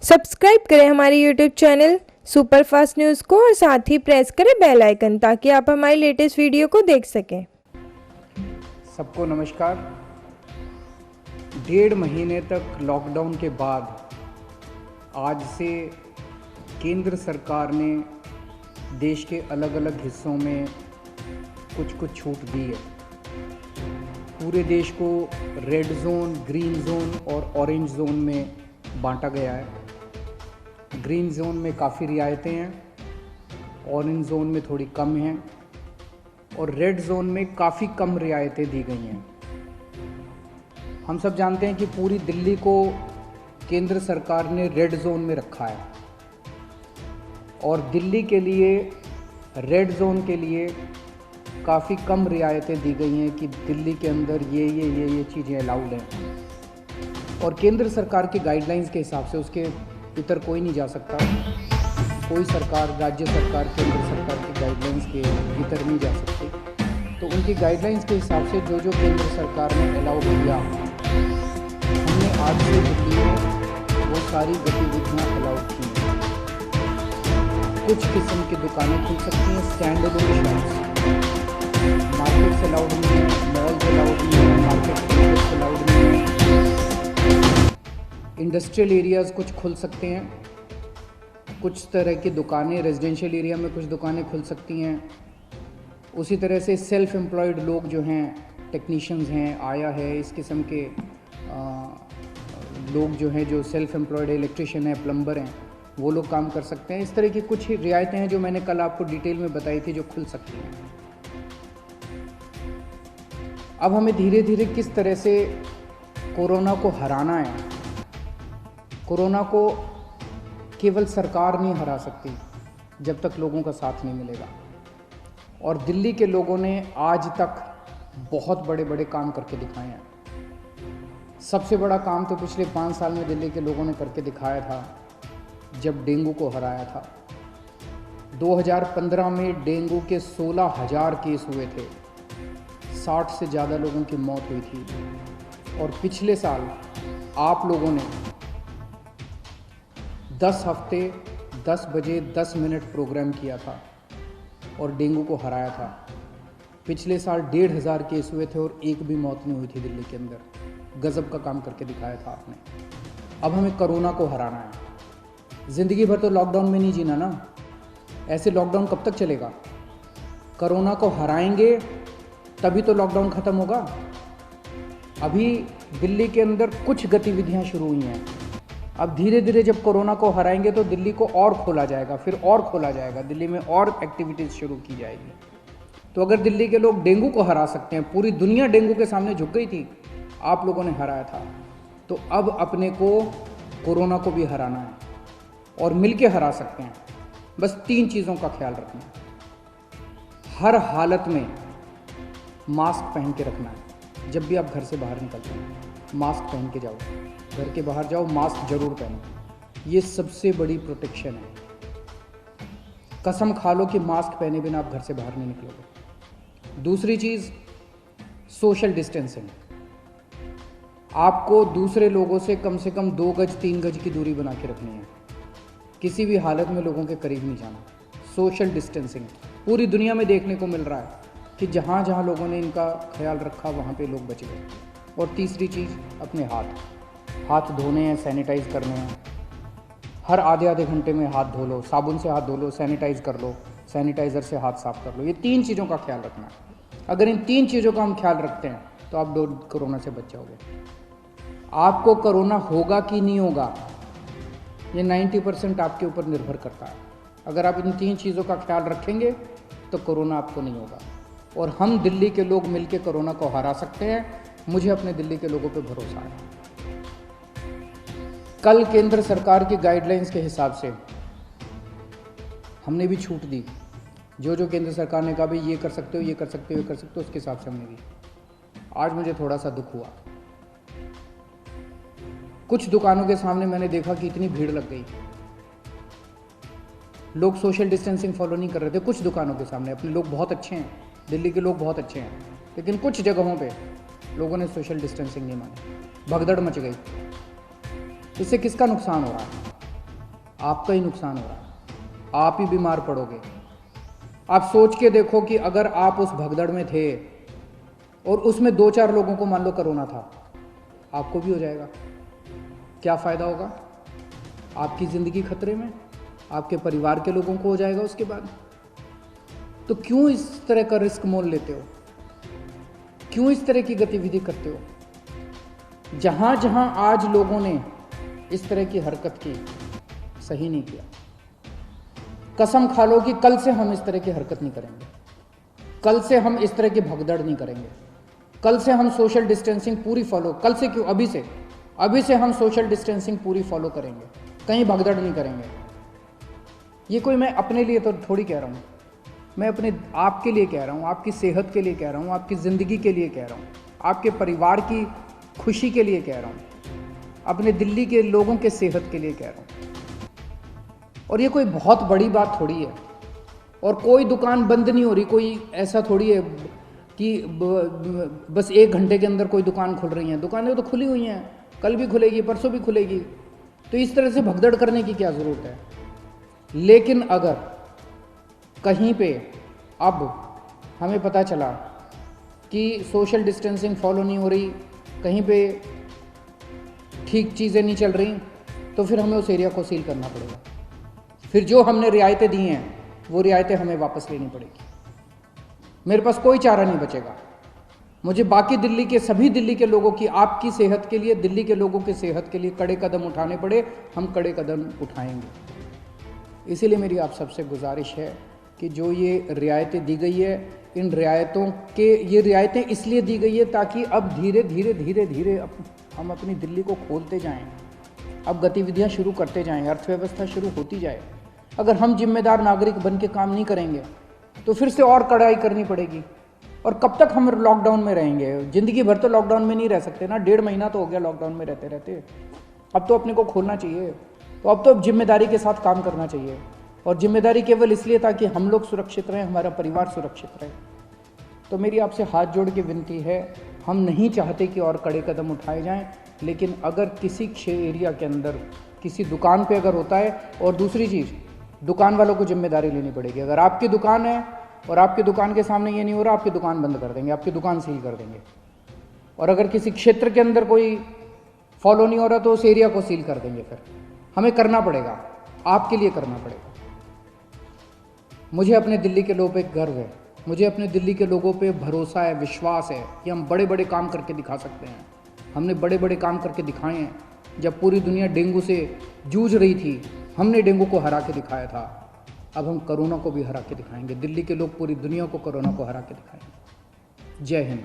Subscribe करें हमारे YouTube channel superfast news को और साथ ही प्रेस करें बेल आइकन ताकि आप हमारी लेटेस्ट वीडियो को देख सकें। सबको नमस्कार। 1.5 महीने तक लॉकडाउन के बाद आज से केंद्र सरकार ने देश के अलग अलग हिस्सों में कुछ छूट दी है। पूरे देश को रेड जोन, ग्रीन जोन और ऑरेंज जोन में बांटा गया है। ग्रीन जोन में काफ़ी रियायतें हैं, ऑरेंज जोन में थोड़ी कम हैं और रेड जोन में काफ़ी कम रियायतें दी गई हैं। हम सब जानते हैं कि पूरी दिल्ली को केंद्र सरकार ने रेड जोन में रखा है और दिल्ली के लिए रेड जोन के लिए काफ़ी कम रियायतें दी गई हैं कि दिल्ली के अंदर ये चीज़ें अलाउड हैं और केंद्र सरकार की गाइडलाइंस के हिसाब से उसके भीतर कोई नहीं जा सकता। कोई सरकार, राज्य सरकार, केंद्र सरकार की गाइडलाइंस के भीतर नहीं जा सकती। तो उनकी गाइडलाइंस के हिसाब से जो केंद्र सरकार ने अलाउ किया, हमने आज से दिल्ली में वो सारी गतिविधियाँ अलाउ की। कुछ किस्म की दुकानें खुल सकती हैं, stand alone shops, markets allowed नहीं है, मॉल्स अलाउड नहीं है, मार्केट प्लेसेस अलाउड नहीं है। इंडस्ट्रियल एरियाज़ कुछ खुल सकते हैं, कुछ तरह की दुकानें, रेजिडेंशियल एरिया में कुछ दुकानें खुल सकती हैं। उसी तरह से सेल्फ एम्प्लॉयड लोग जो हैं, टेक्नीशियंस हैं, आया है, इस किस्म के लोग जो हैं, जो सेल्फ एम्प्लॉयड है, इलेक्ट्रिशियन है, प्लम्बर हैं, वो लोग काम कर सकते हैं। इस तरह की कुछ रियायतें हैं जो मैंने कल आपको डिटेल में बताई थी, जो खुल सकती हैं। अब हमें धीरे धीरे किस तरह से कोरोना को हराना है। कोरोना को केवल सरकार नहीं हरा सकती जब तक लोगों का साथ नहीं मिलेगा। और दिल्ली के लोगों ने आज तक बहुत बड़े बड़े काम करके दिखाए हैं। सबसे बड़ा काम तो पिछले 5 साल में दिल्ली के लोगों ने करके दिखाया था जब डेंगू को हराया था। 2015 में डेंगू के 16,000 केस हुए थे, 60 से ज़्यादा लोगों की मौत हुई थी। और पिछले साल आप लोगों ने 10 हफ्ते 10 बजे 10 मिनट प्रोग्राम किया था और डेंगू को हराया था। पिछले साल 1,500 केस हुए थे और एक भी मौत नहीं हुई थी दिल्ली के अंदर। गजब का काम करके दिखाया था आपने। अब हमें कोरोना को हराना है। ज़िंदगी भर तो लॉकडाउन में नहीं जीना ना। ऐसे लॉकडाउन कब तक चलेगा? कोरोना को हराएंगे तभी तो लॉकडाउन ख़त्म होगा। अभी दिल्ली के अंदर कुछ गतिविधियां शुरू हुई हैं। अब धीरे धीरे जब कोरोना को हराएंगे तो दिल्ली को और खोला जाएगा, फिर और खोला जाएगा, दिल्ली में और एक्टिविटीज़ शुरू की जाएगी। तो अगर दिल्ली के लोग डेंगू को हरा सकते हैं, पूरी दुनिया डेंगू के सामने झुक गई थी, आप लोगों ने हराया था, तो अब अपने को कोरोना को भी हराना है और मिलके हरा सकते हैं। बस 3 चीज़ों का ख्याल रखना है। हर हालत में मास्क पहन के रखना है। जब भी आप घर से बाहर निकलते हैं मास्क पहन के जाओ। घर के बाहर जाओ, मास्क जरूर पहनो। ये सबसे बड़ी प्रोटेक्शन है। कसम खा लो कि मास्क पहने बिना आप घर से बाहर नहीं निकलोगे। दूसरी चीज़, सोशल डिस्टेंसिंग। आपको दूसरे लोगों से कम 2 गज 3 गज की दूरी बना के रखनी है। किसी भी हालत में लोगों के करीब नहीं जाना। सोशल डिस्टेंसिंग पूरी दुनिया में देखने को मिल रहा है कि जहाँ जहाँ लोगों ने इनका ख्याल रखा वहाँ पे लोग बच गए। और तीसरी चीज़, अपने हाथ धोने हैं, सैनिटाइज करने हैं। हर आधे घंटे में हाथ धो लो, साबुन से हाथ धो लो, सैनिटाइज कर लो, सैनिटाइज़र से हाथ साफ कर लो। ये 3 चीज़ों का ख्याल रखना है। अगर इन 3 चीज़ों का हम ख्याल रखते हैं तो आप कोरोना से बच जाओगे। आपको कोरोना होगा कि नहीं होगा, ये 90% आपके ऊपर निर्भर करता है। अगर आप इन 3 चीज़ों का ख्याल रखेंगे तो कोरोना आपको नहीं होगा और हम दिल्ली के लोग मिलकर कोरोना को हरा सकते हैं। मुझे अपने दिल्ली के लोगों पे भरोसा है। कल केंद्र सरकार की गाइडलाइंस के हिसाब से हमने भी छूट दी। जो केंद्र सरकार ने कहा भाई ये कर सकते हो, ये कर सकते हो, ये कर सकते हो, उसके हिसाब से हमने भी। आज मुझे थोड़ा सा दुख हुआ। कुछ दुकानों के सामने मैंने देखा कि इतनी भीड़ लग गई, लोग सोशल डिस्टेंसिंग फॉलो नहीं कर रहे थे। कुछ दुकानों के सामने, अपने लोग बहुत अच्छे हैं, दिल्ली के लोग बहुत अच्छे हैं, लेकिन कुछ जगहों पे लोगों ने सोशल डिस्टेंसिंग नहीं मानी, भगदड़ मच गई। इससे किसका नुकसान हो रहा है? आपका ही नुकसान हो रहा है, आप ही बीमार पड़ोगे। आप सोच के देखो कि अगर आप उस भगदड़ में थे और उसमें 2-4 लोगों को मान लो कोरोना था, आपको भी हो जाएगा, क्या फ़ायदा होगा? आपकी ज़िंदगी खतरे में, आपके परिवार के लोगों को हो जाएगा उसके बाद। तो क्यों इस तरह का रिस्क मोल लेते हो? क्यों इस तरह की गतिविधि करते हो? जहां जहां आज लोगों ने इस तरह की हरकत की, सही नहीं किया। कसम खा लो कि कल से हम इस तरह की हरकत नहीं करेंगे, कल से हम इस तरह की भगदड़ नहीं करेंगे, कल से हम सोशल डिस्टेंसिंग पूरी फॉलो, कल से क्यों, अभी से हम सोशल डिस्टेंसिंग पूरी फॉलो करेंगे, कहीं भगदड़ नहीं करेंगे। ये कोई मैं अपने लिए तो थोड़ी कह रहा हूँ, मैं अपने आपके लिए कह रहा हूँ, आपकी सेहत के लिए कह रहा हूँ, आपकी ज़िंदगी के लिए कह रहा हूँ, आपके परिवार की खुशी के लिए कह रहा हूँ, अपने दिल्ली के लोगों के सेहत के लिए कह रहा हूँ। और ये कोई बहुत बड़ी बात थोड़ी है, और कोई दुकान बंद नहीं हो रही, कोई ऐसा थोड़ी है कि बस 1 घंटे के अंदर कोई दुकान खुल रही है। दुकानें तो खुली हुई हैं, कल भी खुलेगी, परसों भी खुलेगी। तो इस तरह से भगदड़ करने की क्या ज़रूरत है? लेकिन अगर कहीं पे अब हमें पता चला कि सोशल डिस्टेंसिंग फॉलो नहीं हो रही, कहीं पे ठीक चीज़ें नहीं चल रही, तो फिर हमें उस एरिया को सील करना पड़ेगा। फिर जो हमने रियायतें दी हैं वो रियायतें हमें वापस लेनी पड़ेगी। मेरे पास कोई चारा नहीं बचेगा। मुझे बाकी दिल्ली के, सभी दिल्ली के लोगों की, आपकी सेहत के लिए, दिल्ली के लोगों की सेहत के लिए कड़े कदम उठाने पड़े, हम कड़े कदम उठाएंगे। इसीलिए मेरी आप सबसे गुजारिश है कि जो ये रियायतें दी गई है, इन रियायतों के, ये रियायतें इसलिए दी गई है ताकि अब धीरे धीरे हम अपनी दिल्ली को खोलते जाएं, अब गतिविधियां शुरू करते जाएं, अर्थव्यवस्था शुरू होती जाए। अगर हम जिम्मेदार नागरिक बन के काम नहीं करेंगे तो फिर से और कड़ाई करनी पड़ेगी। और कब तक हम लॉकडाउन में रहेंगे? ज़िंदगी भर तो लॉकडाउन में नहीं रह सकते ना। 1.5 महीना तो हो गया लॉकडाउन में रहते रहते। अब तो अपने को खोलना चाहिए। तो अब तो जिम्मेदारी के साथ काम करना चाहिए, और जिम्मेदारी केवल इसलिए ताकि हम लोग सुरक्षित रहें, हमारा परिवार सुरक्षित रहे। तो मेरी आपसे हाथ जोड़ के विनती है, हम नहीं चाहते कि और कड़े कदम उठाए जाएं, लेकिन अगर किसी एरिया के अंदर किसी दुकान पे अगर होता है, और दूसरी चीज़, दुकान वालों को जिम्मेदारी लेनी पड़ेगी। अगर आपकी दुकान है और आपकी दुकान के सामने ये नहीं हो रहा, आपकी दुकान बंद कर देंगे, आपकी दुकान सील कर देंगे। और अगर किसी क्षेत्र के अंदर कोई फॉलो नहीं हो रहा तो उस एरिया को सील कर देंगे। फिर हमें करना पड़ेगा, आपके लिए करना पड़ेगा। मुझे अपने दिल्ली के लोगों पे गर्व है, मुझे अपने दिल्ली के लोगों पे भरोसा है, विश्वास है कि हम बड़े बड़े काम करके दिखा सकते हैं। हमने बड़े बड़े काम करके दिखाए हैं। जब पूरी दुनिया डेंगू से जूझ रही थी, हमने डेंगू को हरा के दिखाया था। अब हम कोरोना को भी हरा के दिखाएंगे। दिल्ली के लोग पूरी दुनिया को कोरोना को हरा के दिखाएंगे। जय हिंद।